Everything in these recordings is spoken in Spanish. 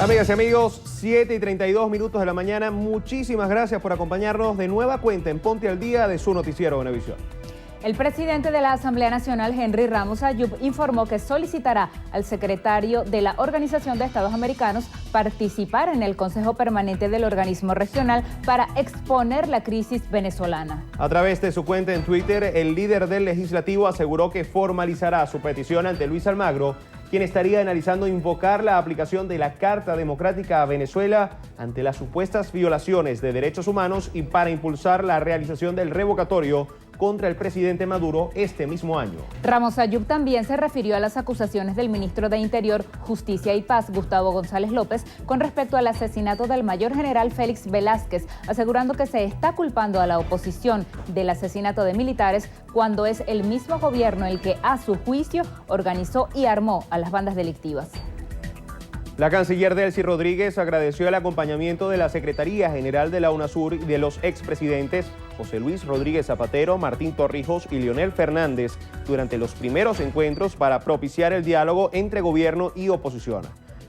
Amigas y amigos, 7:32 de la mañana. Muchísimas gracias por acompañarnos de nueva cuenta en Ponte al Día de su noticiero Venevisión. El presidente de la Asamblea Nacional, Henry Ramos Ayub, informó que solicitará al secretario de la Organización de Estados Americanos participar en el Consejo Permanente del organismo regional para exponer la crisis venezolana. A través de su cuenta en Twitter, el líder del legislativo aseguró que formalizará su petición ante Luis Almagro, quien estaría analizando invocar la aplicación de la Carta Democrática a Venezuela ante las supuestas violaciones de derechos humanos y para impulsar la realización del revocatorio contra el presidente Maduro este mismo año. Ramos Ayub también se refirió a las acusaciones del ministro de Interior, Justicia y Paz, Gustavo González López, con respecto al asesinato del mayor general Félix Velázquez, asegurando que se está culpando a la oposición del asesinato de militares cuando es el mismo gobierno el que, a su juicio, organizó y armó a las bandas delictivas. La canciller Delcy Rodríguez agradeció el acompañamiento de la Secretaría General de la UNASUR y de los expresidentes José Luis Rodríguez Zapatero, Martín Torrijos y Leonel Fernández durante los primeros encuentros para propiciar el diálogo entre gobierno y oposición.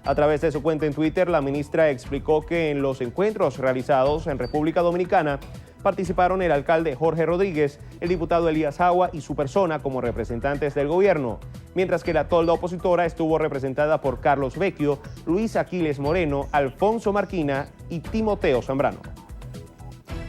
A través de su cuenta en Twitter, la ministra explicó que en los encuentros realizados en República Dominicana participaron el alcalde Jorge Rodríguez, el diputado Elías Agua y su persona como representantes del gobierno, mientras que la tolda opositora estuvo representada por Carlos Vecchio, Luis Aquiles Moreno, Alfonso Marquina y Timoteo Zambrano.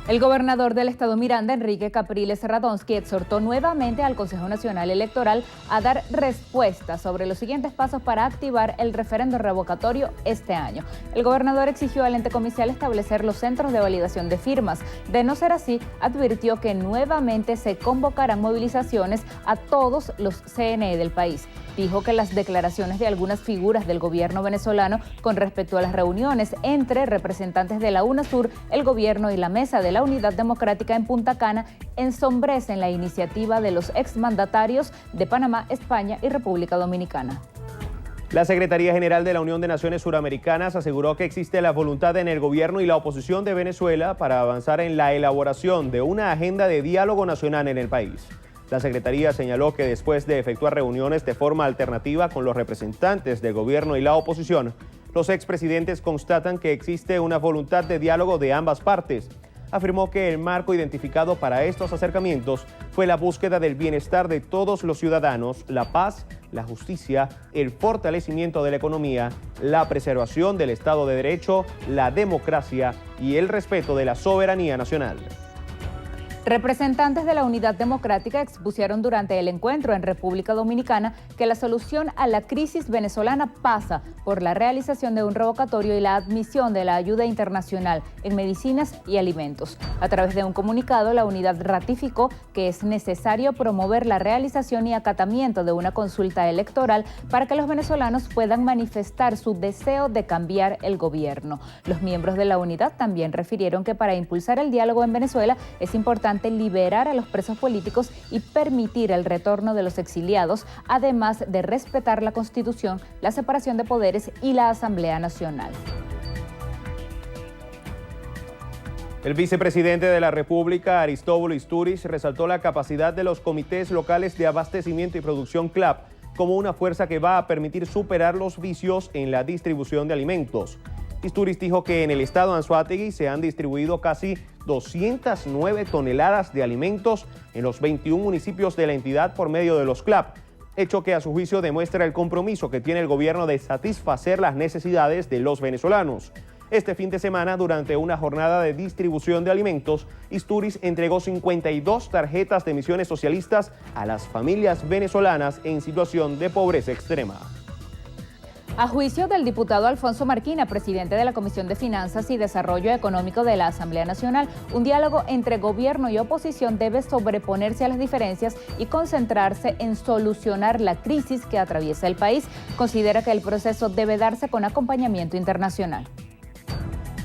El gobernador del estado Miranda, Enrique Capriles Radonsky, exhortó nuevamente al Consejo Nacional Electoral a dar respuestas sobre los siguientes pasos para activar el referendo revocatorio este año. El gobernador exigió al ente comicial establecer los centros de validación de firmas. De no ser así, advirtió que nuevamente se convocarán movilizaciones a todos los CNE del país. Dijo que las declaraciones de algunas figuras del gobierno venezolano con respecto a las reuniones entre representantes de la UNASUR, el gobierno y la Mesa de la Unidad Democrática en Punta Cana ensombrecen la iniciativa de los exmandatarios de Panamá, España y República Dominicana. La Secretaría General de la Unión de Naciones Suramericanas aseguró que existe la voluntad en el gobierno y la oposición de Venezuela para avanzar en la elaboración de una agenda de diálogo nacional en el país. La Secretaría señaló que después de efectuar reuniones de forma alternativa con los representantes del gobierno y la oposición, los expresidentes constatan que existe una voluntad de diálogo de ambas partes. Afirmó que el marco identificado para estos acercamientos fue la búsqueda del bienestar de todos los ciudadanos, la paz, la justicia, el fortalecimiento de la economía, la preservación del Estado de Derecho, la democracia y el respeto de la soberanía nacional. Representantes de la Unidad Democrática expusieron durante el encuentro en República Dominicana que la solución a la crisis venezolana pasa por la realización de un revocatorio y la admisión de la ayuda internacional en medicinas y alimentos. A través de un comunicado, la unidad ratificó que es necesario promover la realización y acatamiento de una consulta electoral para que los venezolanos puedan manifestar su deseo de cambiar el gobierno. Los miembros de la unidad también refirieron que para impulsar el diálogo en Venezuela es importante liberar a los presos políticos y permitir el retorno de los exiliados, además de respetar la Constitución, la separación de poderes y la Asamblea Nacional. El vicepresidente de la República, Aristóbulo Istúriz, resaltó la capacidad de los comités locales de abastecimiento y producción CLAP como una fuerza que va a permitir superar los vicios en la distribución de alimentos. Istúriz dijo que en el estado Anzoátegui se han distribuido casi 209 toneladas de alimentos en los 21 municipios de la entidad por medio de los CLAP, hecho que a su juicio demuestra el compromiso que tiene el gobierno de satisfacer las necesidades de los venezolanos. Este fin de semana, durante una jornada de distribución de alimentos, Istúriz entregó 52 tarjetas de misiones socialistas a las familias venezolanas en situación de pobreza extrema. A juicio del diputado Alfonso Marquina, presidente de la Comisión de Finanzas y Desarrollo Económico de la Asamblea Nacional, un diálogo entre gobierno y oposición debe sobreponerse a las diferencias y concentrarse en solucionar la crisis que atraviesa el país. Considera que el proceso debe darse con acompañamiento internacional.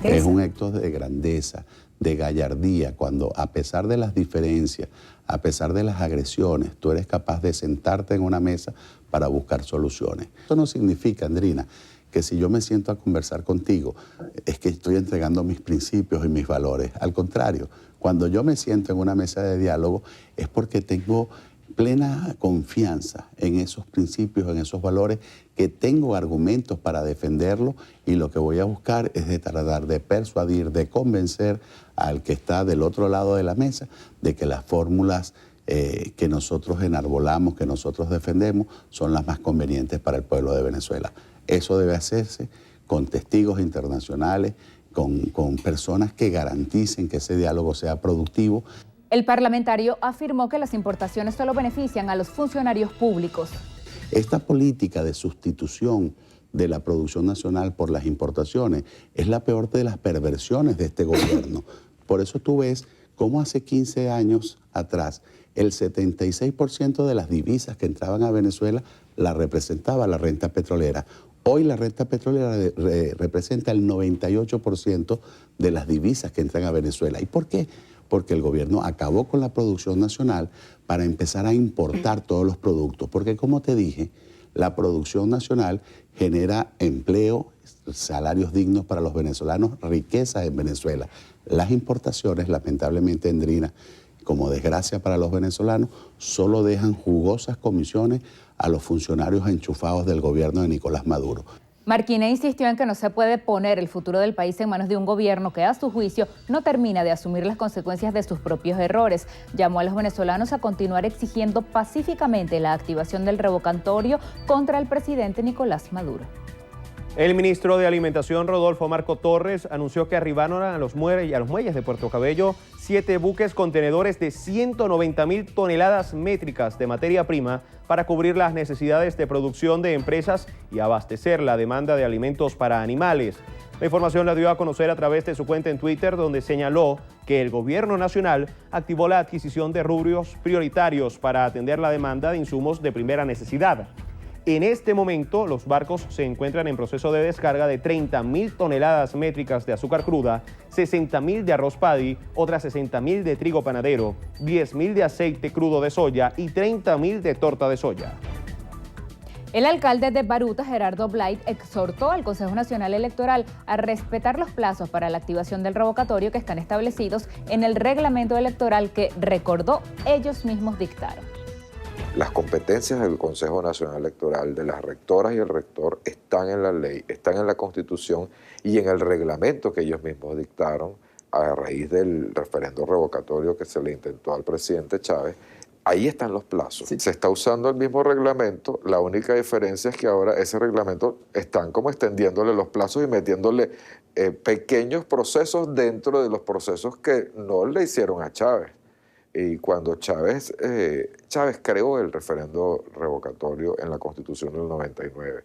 Es un acto de grandeza, de gallardía, cuando a pesar de las diferencias, a pesar de las agresiones, tú eres capaz de sentarte en una mesa para buscar soluciones. Eso no significa, Andrina, que si yo me siento a conversar contigo, es que estoy entregando mis principios y mis valores. Al contrario, cuando yo me siento en una mesa de diálogo, es porque tengo plena confianza en esos principios, en esos valores, que tengo argumentos para defenderlo, y lo que voy a buscar es de tratar de persuadir, de convencer al que está del otro lado de la mesa de que las fórmulas que nosotros enarbolamos, que nosotros defendemos, son las más convenientes para el pueblo de Venezuela. Eso debe hacerse con testigos internacionales, con personas que garanticen que ese diálogo sea productivo. El parlamentario afirmó que las importaciones solo benefician a los funcionarios públicos. Esta política de sustitución de la producción nacional por las importaciones es la peor de las perversiones de este gobierno. Por eso tú ves cómo hace 15 años atrás el 76% de las divisas que entraban a Venezuela la representaba la renta petrolera. Hoy la renta petrolera representa el 98% de las divisas que entran a Venezuela. ¿Y por qué? Porque el gobierno acabó con la producción nacional para empezar a importar todos los productos. Porque, como te dije, la producción nacional genera empleo, salarios dignos para los venezolanos, riqueza en Venezuela. Las importaciones, lamentablemente, Endrina, como desgracia para los venezolanos, solo dejan jugosas comisiones a los funcionarios enchufados del gobierno de Nicolás Maduro. Marquina insistió en que no se puede poner el futuro del país en manos de un gobierno que, a su juicio, no termina de asumir las consecuencias de sus propios errores. Llamó a los venezolanos a continuar exigiendo pacíficamente la activación del revocatorio contra el presidente Nicolás Maduro. El ministro de Alimentación, Rodolfo Marco Torres, anunció que arribaron a los muelles de Puerto Cabello 7 buques contenedores de 190.000 toneladas métricas de materia prima para cubrir las necesidades de producción de empresas y abastecer la demanda de alimentos para animales. La información la dio a conocer a través de su cuenta en Twitter, donde señaló que el gobierno nacional activó la adquisición de rubros prioritarios para atender la demanda de insumos de primera necesidad. En este momento, los barcos se encuentran en proceso de descarga de 30.000 toneladas métricas de azúcar cruda, 60.000 de arroz paddy, otras 60.000 de trigo panadero, 10.000 de aceite crudo de soya y 30.000 de torta de soya. El alcalde de Baruta, Gerardo Blight, exhortó al Consejo Nacional Electoral a respetar los plazos para la activación del revocatorio que están establecidos en el reglamento electoral que, recordó, ellos mismos dictaron. Las competencias del Consejo Nacional Electoral, de las rectoras y el rector, están en la ley, están en la Constitución y en el reglamento que ellos mismos dictaron a raíz del referendo revocatorio que se le intentó al presidente Chávez. Ahí están los plazos. Sí. Se está usando el mismo reglamento, la única diferencia es que ahora ese reglamento están como extendiéndole los plazos y metiéndole pequeños procesos dentro de los procesos que no le hicieron a Chávez. Y cuando Chávez creó el referendo revocatorio en la Constitución del 99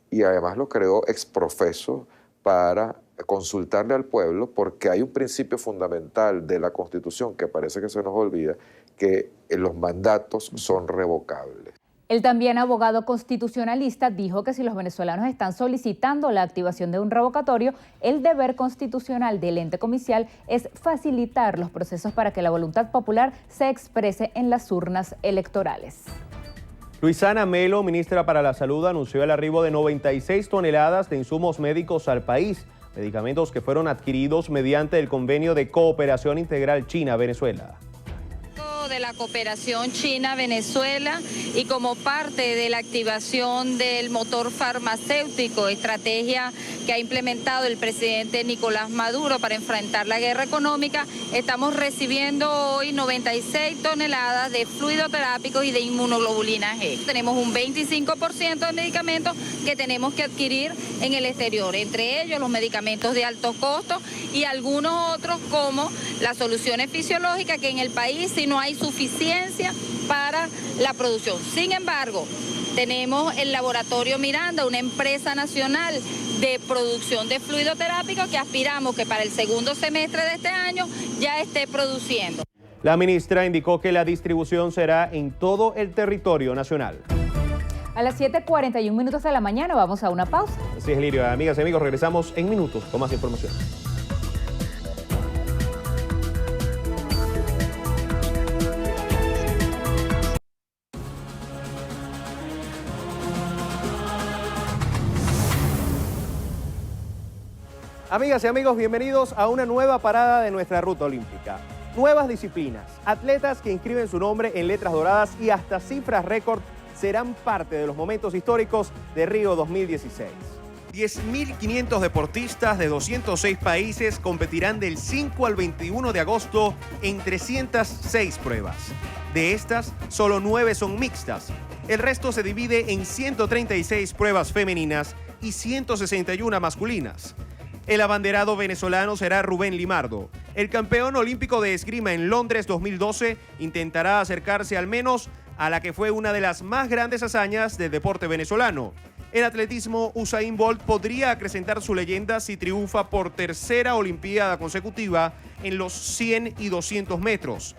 y además lo creó ex profeso para consultarle al pueblo, porque hay un principio fundamental de la Constitución que parece que se nos olvida, que los mandatos son revocables. El también abogado constitucionalista dijo que si los venezolanos están solicitando la activación de un revocatorio, el deber constitucional del ente comicial es facilitar los procesos para que la voluntad popular se exprese en las urnas electorales. Luisana Melo, ministra para la Salud, anunció el arribo de 96 toneladas de insumos médicos al país, medicamentos que fueron adquiridos mediante el convenio de cooperación integral China-Venezuela. De la cooperación China-Venezuela y como parte de la activación del motor farmacéutico, estrategia que ha implementado el presidente Nicolás Maduro para enfrentar la guerra económica, estamos recibiendo hoy 96 toneladas de fluidoterápicos y de inmunoglobulina G. Tenemos un 25% de medicamentos que tenemos que adquirir en el exterior, entre ellos los medicamentos de alto costo y algunos otros como las soluciones fisiológicas que en el país, si no hay suficiencia para la producción. Sin embargo, tenemos el laboratorio Miranda, una empresa nacional de producción de fluidoterápicos que aspiramos que para el segundo semestre de este año ya esté produciendo. La ministra indicó que la distribución será en todo el territorio nacional. A las 7:41 minutos de la mañana vamos a una pausa. Así es, Lirio. Amigas y amigos, regresamos en minutos con más información. Amigas y amigos, bienvenidos a una nueva parada de nuestra ruta olímpica. Nuevas disciplinas, atletas que inscriben su nombre en letras doradas y hasta cifras récord serán parte de los momentos históricos de Río 2016. 10.500 deportistas de 206 países competirán del 5 al 21 de agosto en 306 pruebas. De estas, solo 9 son mixtas. El resto se divide en 136 pruebas femeninas y 161 masculinas. El abanderado venezolano será Rubén Limardo. El campeón olímpico de esgrima en Londres 2012 intentará acercarse al menos a la que fue una de las más grandes hazañas del deporte venezolano. En atletismo, Usain Bolt podría acrecentar su leyenda si triunfa por tercera olimpiada consecutiva en los 100 y 200 metros.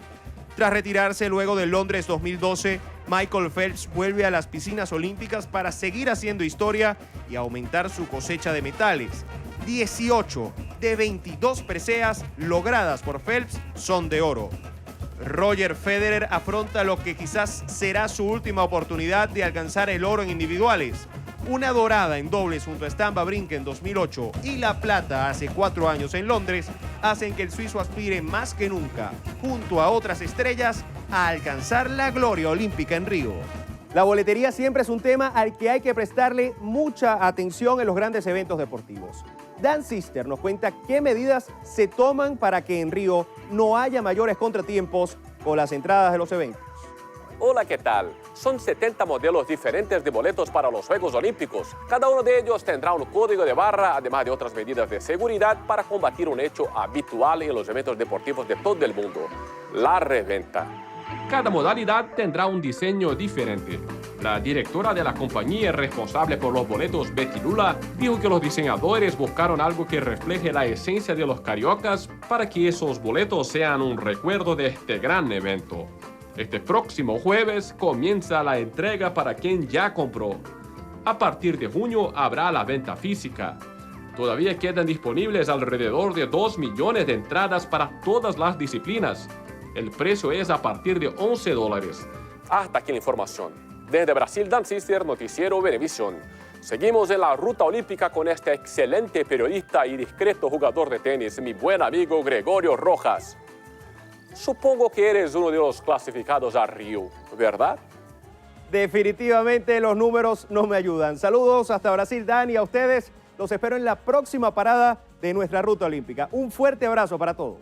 Tras retirarse luego de Londres 2012, Michael Phelps vuelve a las piscinas olímpicas para seguir haciendo historia y aumentar su cosecha de metales. 18 de 22 preseas logradas por Phelps son de oro. Roger Federer afronta lo que quizás será su última oportunidad de alcanzar el oro en individuales. Una dorada en dobles junto a Stan Wawrinka en 2008 y la plata hace 4 años en Londres hacen que el suizo aspire más que nunca, junto a otras estrellas, a alcanzar la gloria olímpica en Río. La boletería siempre es un tema al que hay que prestarle mucha atención en los grandes eventos deportivos. Dan Sister nos cuenta qué medidas se toman para que en Río no haya mayores contratiempos con las entradas de los eventos. Hola, ¿qué tal? Son 70 modelos diferentes de boletos para los Juegos Olímpicos. Cada uno de ellos tendrá un código de barra, además de otras medidas de seguridad para combatir un hecho habitual en los eventos deportivos de todo el mundo: la reventa. Cada modalidad tendrá un diseño diferente. La directora de la compañía responsable por los boletos, Betty Lula, dijo que los diseñadores buscaron algo que refleje la esencia de los cariocas para que esos boletos sean un recuerdo de este gran evento. Este próximo jueves comienza la entrega para quien ya compró. A partir de junio habrá la venta física. Todavía quedan disponibles alrededor de 2 millones de entradas para todas las disciplinas. El precio es a partir de $11. Hasta aquí la información. Desde Brasil, Dan Sister, Noticiero Venevisión. Seguimos en la ruta olímpica con este excelente periodista y discreto jugador de tenis, mi buen amigo Gregorio Rojas. Supongo que eres uno de los clasificados a Río, ¿verdad? Definitivamente los números no me ayudan. Saludos hasta Brasil, Dan, y a ustedes los espero en la próxima parada de nuestra ruta olímpica. Un fuerte abrazo para todos.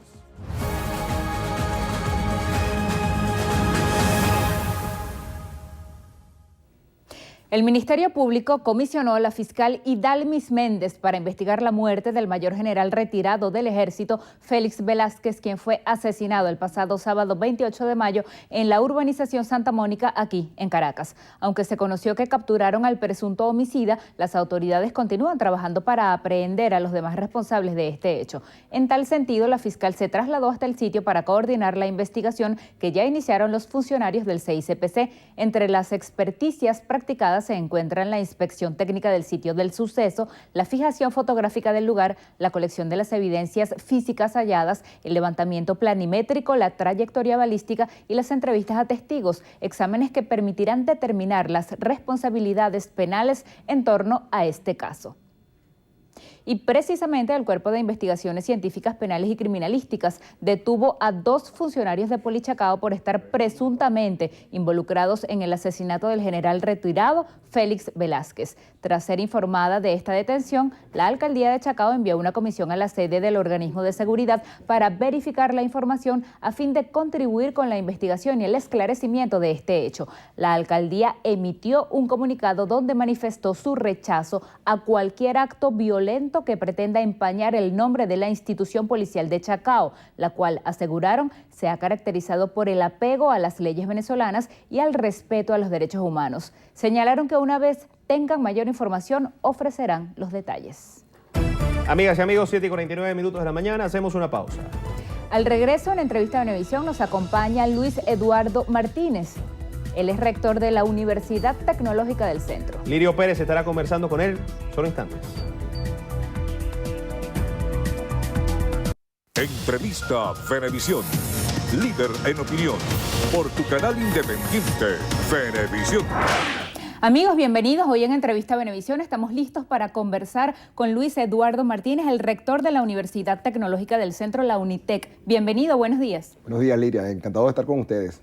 El Ministerio Público comisionó a la fiscal Idalmis Méndez para investigar la muerte del mayor general retirado del Ejército, Félix Velázquez, quien fue asesinado el pasado sábado 28 de mayo en la urbanización Santa Mónica, aquí en Caracas. Aunque se conoció que capturaron al presunto homicida, las autoridades continúan trabajando para aprehender a los demás responsables de este hecho. En tal sentido, la fiscal se trasladó hasta el sitio para coordinar la investigación que ya iniciaron los funcionarios del CICPC. Entre las experticias practicadas se encuentran la inspección técnica del sitio del suceso, la fijación fotográfica del lugar, la colección de las evidencias físicas halladas, el levantamiento planimétrico, la trayectoria balística y las entrevistas a testigos, exámenes que permitirán determinar las responsabilidades penales en torno a este caso. Y precisamente el Cuerpo de Investigaciones Científicas Penales y Criminalísticas detuvo a 2 funcionarios de Polichacao por estar presuntamente involucrados en el asesinato del general retirado Félix Velázquez. Tras ser informada de esta detención, la Alcaldía de Chacao envió una comisión a la sede del organismo de seguridad para verificar la información a fin de contribuir con la investigación y el esclarecimiento de este hecho. La Alcaldía emitió un comunicado donde manifestó su rechazo a cualquier acto violento que pretenda empañar el nombre de la institución policial de Chacao, la cual, aseguraron, se ha caracterizado por el apego a las leyes venezolanas y al respeto a los derechos humanos. Señalaron que una vez tengan mayor información, ofrecerán los detalles. Amigas y amigos, 7:49 de la mañana, hacemos una pausa. Al regreso, en entrevista a Venevisión, nos acompaña Luis Eduardo Martínez. Él es rector de la Universidad Tecnológica del Centro. Lirio Pérez estará conversando con él solo instantes. Entrevista Venevisión, líder en opinión, por tu canal independiente, Venevisión. Amigos, bienvenidos. Hoy en Entrevista Venevisión estamos listos para conversar con Luis Eduardo Martínez, el rector de la Universidad Tecnológica del Centro, la UNITEC. Bienvenido, buenos días. Buenos días, Liria. Encantado de estar con ustedes.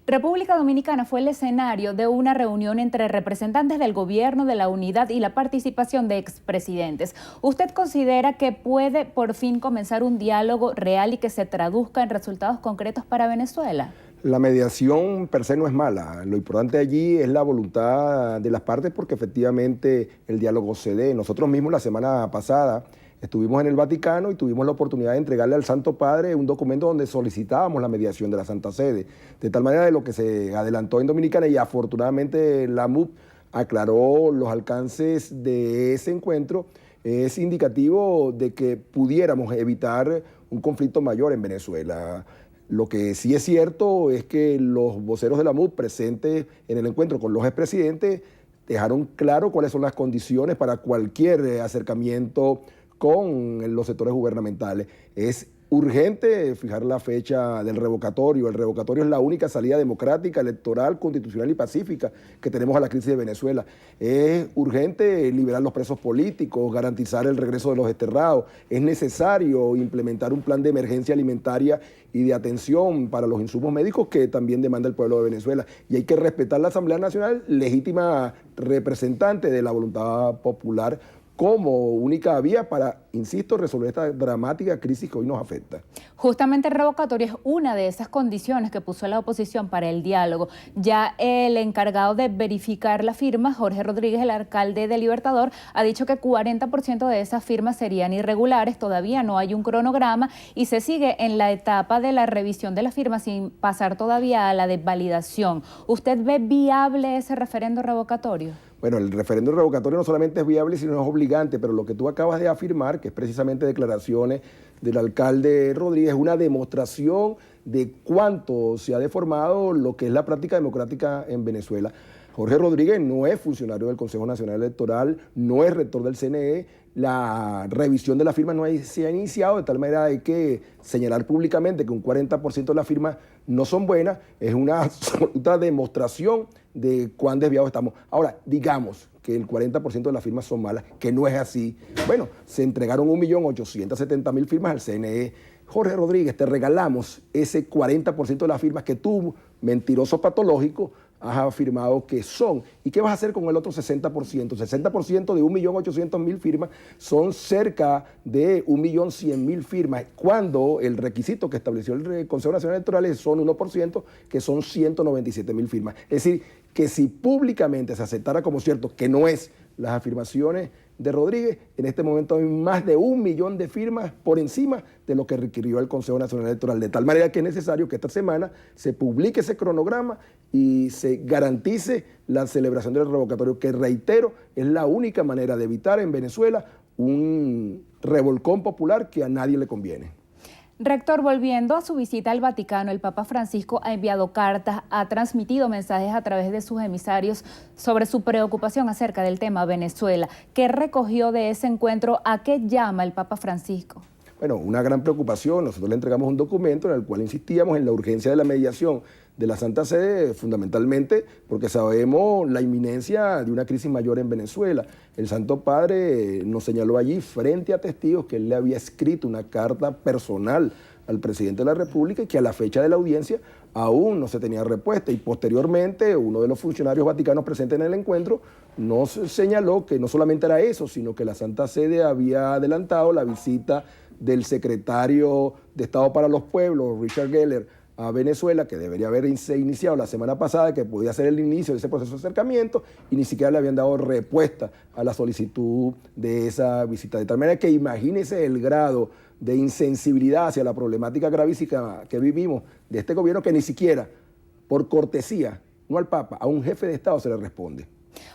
República Dominicana fue el escenario de una reunión entre representantes del gobierno, de la unidad y la participación de expresidentes. ¿Usted considera que puede por fin comenzar un diálogo real y que se traduzca en resultados concretos para Venezuela? La mediación per se no es mala. Lo importante allí es la voluntad de las partes porque efectivamente el diálogo se dé. Nosotros mismos la semana pasada estuvimos en el Vaticano y tuvimos la oportunidad de entregarle al Santo Padre un documento donde solicitábamos la mediación de la Santa Sede. De tal manera de lo que se adelantó en Dominicana y afortunadamente la MUP aclaró los alcances de ese encuentro, es indicativo de que pudiéramos evitar un conflicto mayor en Venezuela. Lo que sí es cierto es que los voceros de la MUP presentes en el encuentro con los expresidentes dejaron claro cuáles son las condiciones para cualquier acercamiento con los sectores gubernamentales. Es urgente fijar la fecha del revocatorio. El revocatorio es la única salida democrática, electoral, constitucional y pacífica que tenemos a la crisis de Venezuela. Es urgente liberar los presos políticos, garantizar el regreso de los desterrados. Es necesario implementar un plan de emergencia alimentaria y de atención para los insumos médicos que también demanda el pueblo de Venezuela. Y hay que respetar la Asamblea Nacional, legítima representante de la voluntad popular, como única vía para, insisto, resolver esta dramática crisis que hoy nos afecta. Justamente el revocatorio es una de esas condiciones que puso la oposición para el diálogo. Ya el encargado de verificar las firmas, Jorge Rodríguez, el alcalde de Libertador, ha dicho que 40% de esas firmas serían irregulares, todavía no hay un cronograma y se sigue en la etapa de la revisión de las firmas sin pasar todavía a la de validación. ¿Usted ve viable ese referendo revocatorio? Bueno, el referéndum revocatorio no solamente es viable, sino es obligante, pero lo que tú acabas de afirmar, que es precisamente declaraciones del alcalde Rodríguez, es una demostración de cuánto se ha deformado lo que es la práctica democrática en Venezuela. Jorge Rodríguez no es funcionario del Consejo Nacional Electoral, no es rector del CNE, la revisión de las firmas no se ha iniciado, de tal manera hay que señalar públicamente que un 40% de las firmas no son buenas, es una absoluta demostración de cuán desviados estamos. Ahora, digamos que el 40% de las firmas son malas, que no es así. Bueno, se entregaron 1.870.000 firmas al CNE. Jorge Rodríguez, te regalamos ese 40% de las firmas que tú, mentiroso patológico, has afirmado que son. ¿Y qué vas a hacer con el otro 60%? 60% de 1.800.000 firmas son cerca de 1.100.000 firmas, cuando el requisito que estableció el Consejo Nacional Electoral son 1%, que son 197.000 firmas. Es decir, que si públicamente se aceptara como cierto, que no es, las afirmaciones de Rodríguez, en este momento hay más de 1 millón de firmas por encima de lo que requirió el Consejo Nacional Electoral, de tal manera que es necesario que esta semana se publique ese cronograma y se garantice la celebración del revocatorio, que reitero, es la única manera de evitar en Venezuela un revolcón popular que a nadie le conviene. Rector, volviendo a su visita al Vaticano, el Papa Francisco ha enviado cartas, ha transmitido mensajes a través de sus emisarios sobre su preocupación acerca del tema Venezuela. ¿Qué recogió de ese encuentro? ¿A qué llama el Papa Francisco? Bueno, una gran preocupación. Nosotros le entregamos un documento en el cual insistíamos en la urgencia de la mediación de la Santa Sede, fundamentalmente porque sabemos la inminencia de una crisis mayor en Venezuela. El Santo Padre nos señaló allí, frente a testigos, que él le había escrito una carta personal al presidente de la República y que a la fecha de la audiencia aún no se tenía respuesta. Y posteriormente, uno de los funcionarios vaticanos presentes en el encuentro nos señaló que no solamente era eso, sino que la Santa Sede había adelantado la visita del secretario de Estado para los Pueblos, Richard Geller, a Venezuela, que debería haberse iniciado la semana pasada, que podía ser el inicio de ese proceso de acercamiento, y ni siquiera le habían dado respuesta a la solicitud de esa visita. De tal manera que imagínese el grado de insensibilidad hacia la problemática gravísima que vivimos de este gobierno, que ni siquiera por cortesía, no al Papa, a un jefe de Estado se le responde.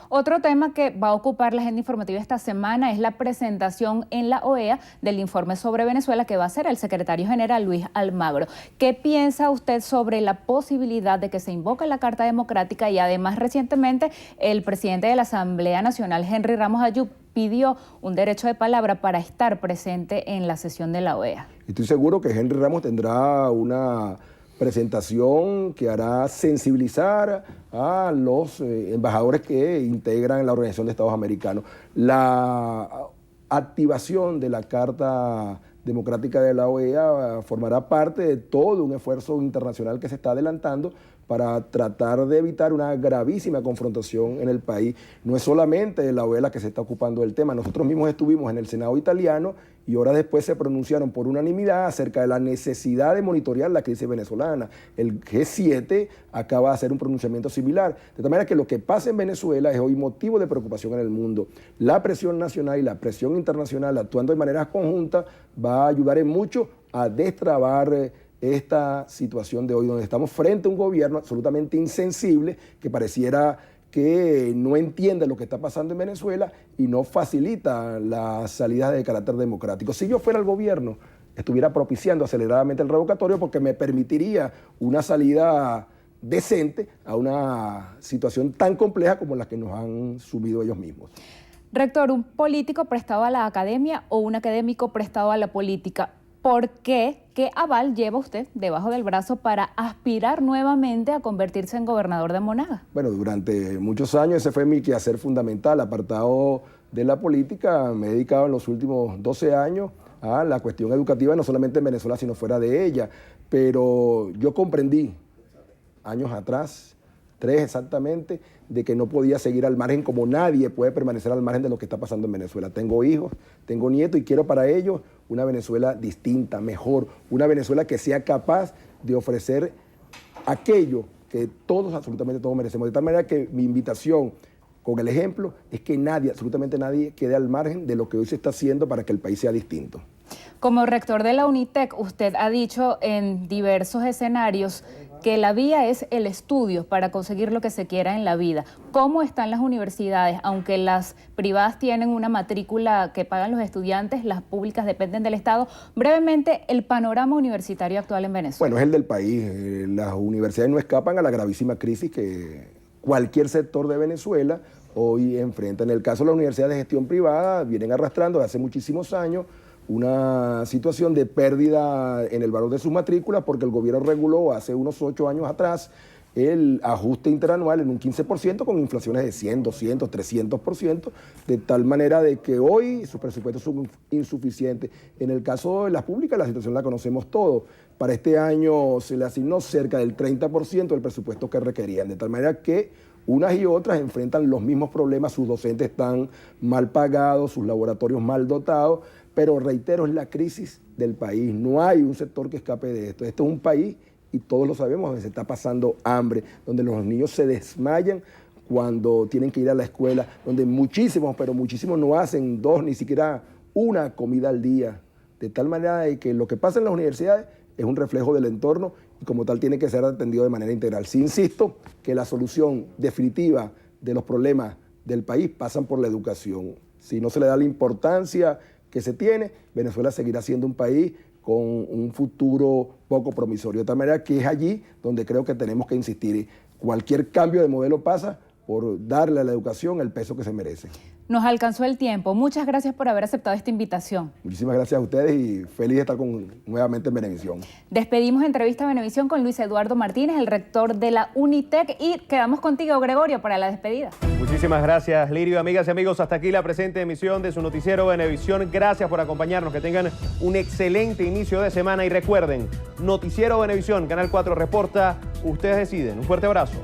Otro tema que va a ocupar la agenda informativa esta semana es la presentación en la OEA del informe sobre Venezuela que va a hacer el secretario general Luis Almagro. ¿Qué piensa usted sobre la posibilidad de que se invoque la Carta Democrática? Y además, recientemente, el presidente de la Asamblea Nacional, Henry Ramos Ayub, pidió un derecho de palabra para estar presente en la sesión de la OEA. Estoy seguro que Henry Ramos tendrá una presentación que hará sensibilizar a los embajadores que integran la Organización de Estados Americanos. La activación de la Carta Democrática de la OEA formará parte de todo un esfuerzo internacional que se está adelantando para tratar de evitar una gravísima confrontación en el país. No es solamente la OEA la que se está ocupando del tema. Nosotros mismos estuvimos en el Senado italiano y horas después se pronunciaron por unanimidad acerca de la necesidad de monitorear la crisis venezolana. El G7 acaba de hacer un pronunciamiento similar. De tal manera que lo que pasa en Venezuela es hoy motivo de preocupación en el mundo. La presión nacional y la presión internacional actuando de manera conjunta va a ayudar en mucho a destrabar esta situación de hoy, donde estamos frente a un gobierno absolutamente insensible que pareciera que no entiende lo que está pasando en Venezuela y no facilita las salidas de carácter democrático. Si yo fuera el gobierno, estuviera propiciando aceleradamente el revocatorio porque me permitiría una salida decente a una situación tan compleja como la que nos han sumido ellos mismos. Rector, ¿un político prestado a la academia o un académico prestado a la política? ¿Por qué? ¿Qué aval lleva usted debajo del brazo para aspirar nuevamente a convertirse en gobernador de Monagas? Bueno, durante muchos años ese fue mi quehacer fundamental, apartado de la política. Me he dedicado en los últimos 12 años a la cuestión educativa, no solamente en Venezuela, sino fuera de ella. Pero yo comprendí años atrás, 3 exactamente, de que no podía seguir al margen, como nadie puede permanecer al margen de lo que está pasando en Venezuela. Tengo hijos, tengo nietos y quiero para ellos una Venezuela distinta, mejor, una Venezuela que sea capaz de ofrecer aquello que todos, absolutamente todos merecemos. De tal manera que mi invitación con el ejemplo es que nadie, absolutamente nadie, quede al margen de lo que hoy se está haciendo para que el país sea distinto. Como rector de la UNITEC, usted ha dicho en diversos escenarios que la vía es el estudio para conseguir lo que se quiera en la vida. ¿Cómo están las universidades? Aunque las privadas tienen una matrícula que pagan los estudiantes, las públicas dependen del Estado. Brevemente, el panorama universitario actual en Venezuela. Bueno, es el del país. Las universidades no escapan a la gravísima crisis que cualquier sector de Venezuela hoy enfrenta. En el caso de las universidades de gestión privada, vienen arrastrando desde hace muchísimos años una situación de pérdida en el valor de sus matrículas porque el gobierno reguló hace unos 8 años atrás el ajuste interanual en un 15% con inflaciones de 100, 200, 300%, de tal manera de que hoy sus presupuestos son insuficientes. En el caso de las públicas la situación la conocemos todos. Para este año se le asignó cerca del 30% del presupuesto que requerían, de tal manera que unas y otras enfrentan los mismos problemas, sus docentes están mal pagados, sus laboratorios mal dotados, pero reitero, es la crisis del país, no hay un sector que escape de esto. Esto es un país, y todos lo sabemos, donde se está pasando hambre, donde los niños se desmayan cuando tienen que ir a la escuela, donde muchísimos, pero muchísimos no hacen 2, ni siquiera una comida al día, de tal manera de que lo que pasa en las universidades es un reflejo del entorno y como tal tiene que ser atendido de manera integral. Sí insisto que la solución definitiva de los problemas del país pasan por la educación. Si no se le da la importancia que se tiene, Venezuela seguirá siendo un país con un futuro poco promisorio. De tal manera que es allí donde creo que tenemos que insistir. Cualquier cambio de modelo pasa por darle a la educación el peso que se merece. Nos alcanzó el tiempo. Muchas gracias por haber aceptado esta invitación. Muchísimas gracias a ustedes y feliz de estar nuevamente en Venevisión. Despedimos entrevista a Venevisión con Luis Eduardo Martínez, el rector de la UNITEC, y quedamos contigo, Gregorio, para la despedida. Muchísimas gracias, Lirio. Amigas y amigos, hasta aquí la presente emisión de su noticiero Venevisión. Gracias por acompañarnos, que tengan un excelente inicio de semana y recuerden, Noticiero Venevisión, Canal 4 reporta, ustedes deciden. Un fuerte abrazo.